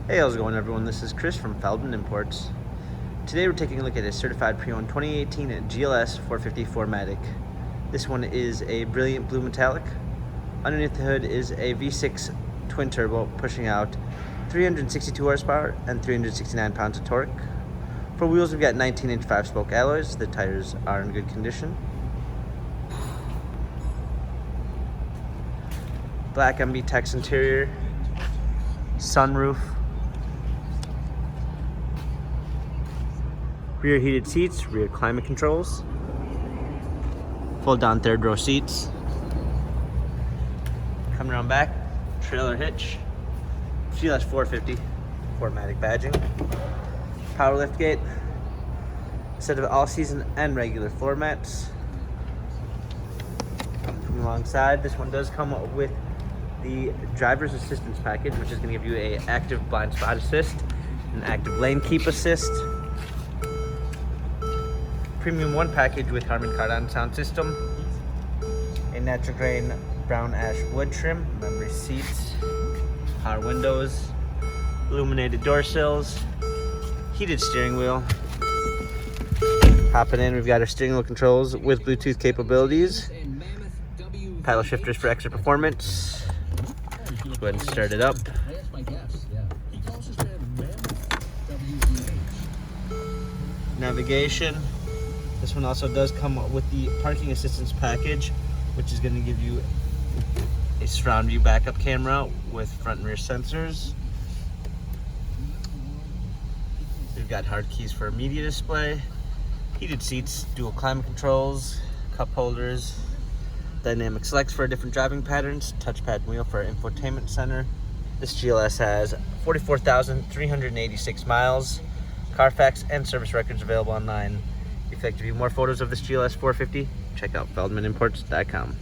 Hey, how's it going, everyone? This is Chris from Feldmann Imports. Today we're taking a look at a certified pre-owned 2018 GLS 450 4MATIC. This one is a brilliant blue metallic. Underneath the hood is a V6 twin turbo pushing out 362 horsepower and 369 pounds of torque. For wheels, we've got 19-inch 5-spoke alloys. The tires are in good condition. Black MB Tex interior, sunroof, rear heated seats, rear climate controls, fold down third row seats. Coming around back, trailer hitch, GLS 450 4MATIC badging, power lift gate, set of all season and regular floor mats. Coming alongside, this one does come with the driver's assistance package, which is going to give you a active blind spot assist, an active lane keep assist, premium 1 package with Harman Kardon sound system, a natural grain brown ash wood trim, memory seats, power windows, illuminated door sills, heated steering wheel. Hopping in, we've got our steering wheel controls with Bluetooth capabilities, paddle shifters for extra performance. Let's go ahead and start it up. Navigation. This one also does come with the parking assistance package, which is going to give you a surround view backup camera with front and rear sensors. We've got hard keys for a media display, heated seats, dual climate controls, cup holders, dynamic selects for different driving patterns, touchpad wheel for our infotainment center. This GLS has 44,386 miles, Carfax and service records available online. If you'd like to view more photos of this GLS 450, check out feldmanimports.com.